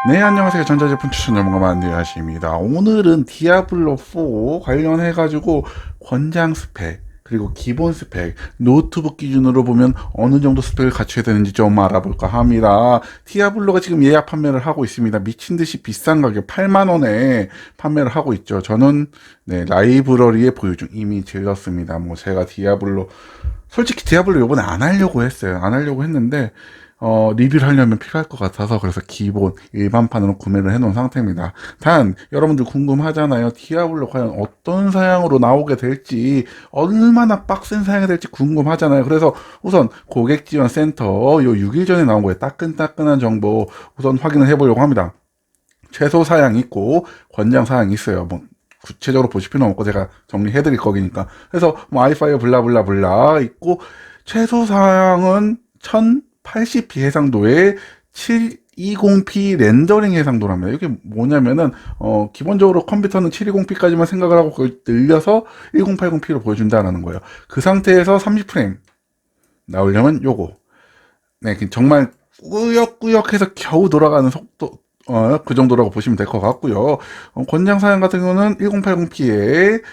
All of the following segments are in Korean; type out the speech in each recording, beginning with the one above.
네, 안녕하세요. 전자제품 추천 전문가 만두야시입니다. 오늘은 디아블로4 관련해가지고 권장 스펙, 그리고 기본 스펙, 노트북 기준으로 보면 어느 정도 스펙을 갖춰야 되는지 좀 알아볼까 합니다. 디아블로가 지금 예약 판매를 하고 있습니다. 미친 듯이 비싼 가격 8만원에 판매를 하고 있죠. 저는 네, 라이브러리에 보유 중 이미 질렀습니다. 뭐 제가 솔직히 디아블로 요번에 안 하려고 했어요. 안 하려고 했는데 리뷰를 하려면 필요할 것 같아서 그래서 기본 일반판으로 구매를 해놓은 상태입니다. 단 여러분들 궁금하잖아요. 디아블로 과연 어떤 사양으로 나오게 될지, 얼마나 빡센 사양이 될지 궁금하잖아요. 그래서 우선 고객 지원 센터 요 6일 전에 나온 거예요. 따끈따끈한 정보 우선 확인을 해보려고 합니다. 최소 사양이 있고 권장 사양이 있어요. 뭐 구체적으로 보실 필요는 없고 제가 정리해 드릴 거니까. 그래서 뭐 i5 블라블라블라 있고, 최소 사양은 1080p 해상도의 720p 렌더링 해상도랍니다. 이게 뭐냐면은 기본적으로 컴퓨터는 720p까지만 생각을 하고 그걸 늘려서 1080p로 보여준다는 거예요. 그 상태에서 30프레임 나오려면 요거, 네, 정말 꾸역꾸역해서 겨우 돌아가는 속도, 그 정도라고 보시면 될 것 같고요. 권장 사양 같은 경우는 1080p에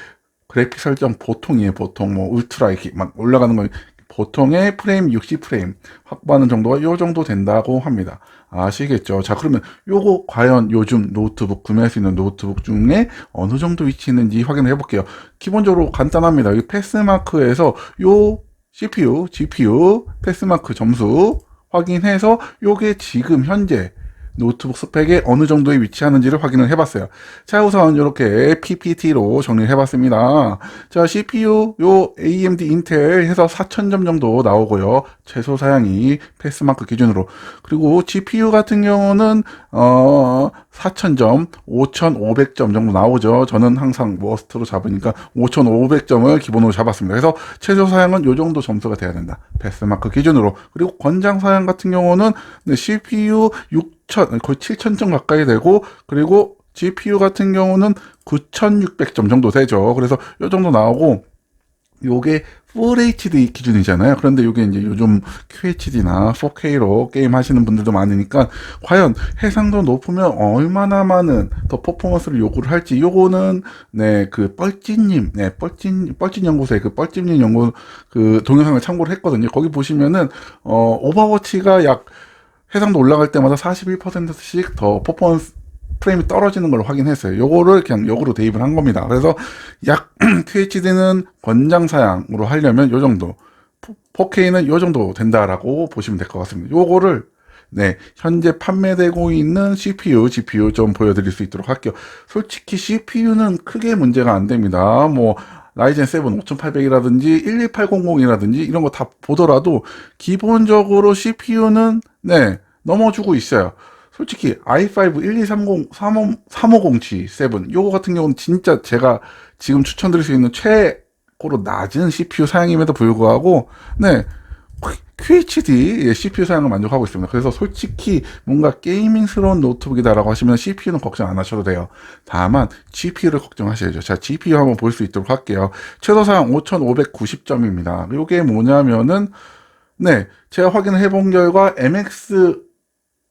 그래픽 설정 보통이에요. 보통 뭐 울트라 이렇게 막 올라가는 거, 보통의 프레임 60프레임 확보하는 정도가 요 정도 된다고 합니다. 아시겠죠? 자, 그러면 요거 과연 요즘 노트북 구매할 수 있는 노트북 중에 어느 정도 위치 있는지 확인해 볼게요. 기본적으로 간단합니다. 이 패스마크에서 요 CPU, GPU 패스마크 점수 확인해서 요게 지금 현재 노트북 스펙에 어느 정도에 위치하는지를 확인을 해봤어요. 자, 우선 이렇게 PPT로 정리를 해봤습니다. 자, CPU 요 AMD 인텔 해서 4000점 정도 나오고요. 최소 사양이 패스마크 기준으로. 그리고 GPU 같은 경우는 4000점, 5500점 정도 나오죠. 저는 항상 워스트로 잡으니까 5500점을 기본으로 잡았습니다. 그래서 최소 사양은 요 정도 점수가 돼야 된다. 패스마크 기준으로. 그리고 권장 사양 같은 경우는 CPU 6000, 거의 7000점 가까이 되고, 그리고 GPU 같은 경우는 9600점 정도 되죠. 그래서 요 정도 나오고, 요게 Full HD 기준이잖아요. 그런데 요게 이제 요즘 QHD나 4K로 게임 하시는 분들도 많으니까 과연 해상도 높으면 얼마나 많은 더 퍼포먼스를 요구를 할지, 요거는 네, 그 뻘찐님, 네, 뻘찐 연구소의 그 뻘찐님 연구 그 동영상을 참고를 했거든요. 거기 보시면은 오버워치가 약 해상도 올라갈 때마다 41%씩 더 퍼포먼스 프레임이 떨어지는 걸 확인했어요. 요거를 그냥 역으로 대입을 한 겁니다. 그래서 약 QHD는 권장 사양으로 하려면 요 정도, 4K는 요 정도 된다라고 보시면 될 것 같습니다. 요거를 네, 현재 판매되고 있는 CPU, GPU 좀 보여드릴 수 있도록 할게요. 솔직히 CPU는 크게 문제가 안 됩니다. 뭐 라이젠 7 5800이라든지 12800이라든지 이런 거 다 보더라도 기본적으로 CPU는 네, 넘어주고 있어요. 솔직히 i5 1230 3507 요거 같은 경우는 진짜 제가 지금 추천드릴 수 있는 최고로 낮은 CPU 사양임에도 불구하고 네, QHD CPU 사양을 만족하고 있습니다. 그래서 솔직히 뭔가 게이밍스러운 노트북이다라고 하시면 CPU는 걱정 안 하셔도 돼요. 다만 GPU를 걱정하셔야죠. 자, GPU 한번 볼 수 있도록 할게요. 최소 사양 5590점입니다. 이게 뭐냐면은 네, 제가 확인을 해본 결과 MX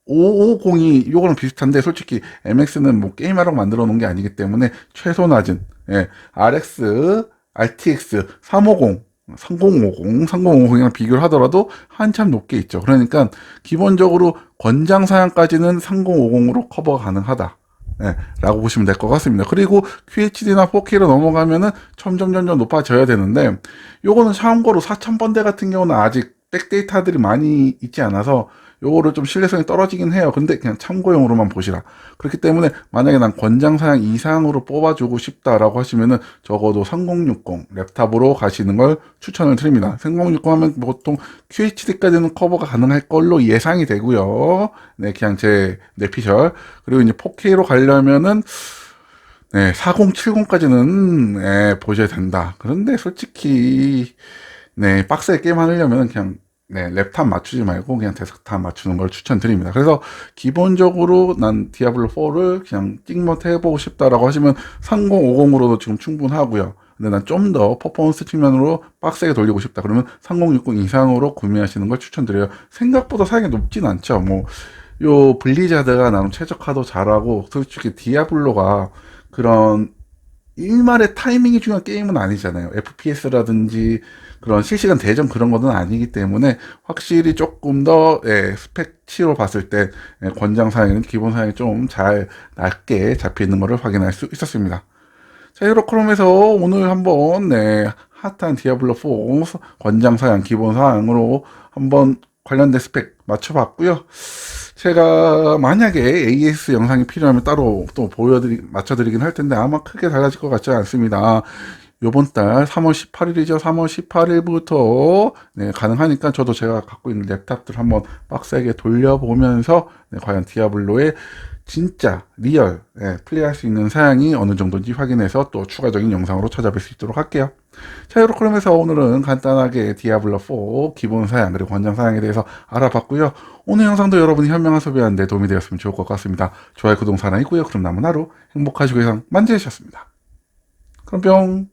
550이 요거랑 비슷한데, 솔직히 MX는 뭐 게임하라고 만들어 놓은 게 아니기 때문에 최소 낮은, 예, RX, RTX 350, 3050이랑 비교를 하더라도 한참 높게 있죠. 그러니까 기본적으로 권장 사양까지는 3050으로 커버가 가능하다, 예, 라고 보시면 될 것 같습니다. 그리고 QHD나 4K로 넘어가면은 점점 높아져야 되는데, 요거는 참고로 4000번대 같은 경우는 아직 백데이터들이 많이 있지 않아서 요거를 좀 신뢰성이 떨어지긴 해요. 근데 그냥 참고용으로만 보시라. 그렇기 때문에 만약에 난 권장 사양 이상으로 뽑아주고 싶다라고 하시면은 적어도 3060 랩탑으로 가시는 걸 추천을 드립니다. 3060 하면 보통 QHD까지는 커버가 가능할 걸로 예상이 되고요. 네, 그냥 제 내피셜. 그리고 이제 4K로 가려면은 네, 4070까지는 네, 보셔야 된다. 그런데 솔직히 네, 빡세게 게임 하려면 그냥 네, 랩탑 맞추지 말고 그냥 데스크탑 맞추는 걸 추천드립니다. 그래서 기본적으로 난 디아블로4를 그냥 찍먹 해보고 싶다라고 하시면 3050으로도 지금 충분하고요. 근데 난 좀 더 퍼포먼스 측면으로 빡세게 돌리고 싶다 그러면 3060 이상으로 구매하시는 걸 추천드려요. 생각보다 사양이 높진 않죠. 뭐 요 블리자드가 나름 최적화도 잘하고, 솔직히 디아블로가 그런 일말의 타이밍이 중요한 게임은 아니잖아요. FPS라든지 그런 실시간 대전 그런 거는 아니기 때문에 확실히 조금 더 스펙치로 봤을 때 권장 사양에는 기본 사양이 좀 잘 낮게 잡혀 있는 것을 확인할 수 있었습니다. 자, 이렇게 하면서 오늘 한번 핫한 디아블로4 권장 사양 기본 사양으로 한번 관련된 스펙 맞춰봤고요. 제가 만약에 AS 영상이 필요하면 따로 또 맞춰드리긴 할 텐데 아마 크게 달라질 것 같지 않습니다. 요번 달 3월 18일이죠. 3월 18일부터 가능하니까 저도 제가 갖고 있는 랩탑들 한번 빡세게 돌려보면서 과연 디아블로의 진짜 리얼 플레이할 수 있는 사양이 어느 정도인지 확인해서 또 추가적인 영상으로 찾아뵐 수 있도록 할게요. 자, 이렇게 그러면서 오늘은 간단하게 디아블로4 기본 사양 그리고 권장 사양에 대해서 알아봤고요. 오늘 영상도 여러분이 현명한 소비하는 데 도움이 되었으면 좋을 것 같습니다. 좋아요, 구독 사랑이고요. 그럼 남은 하루 행복하시고 해상 만지셨습니다. 그럼 뿅.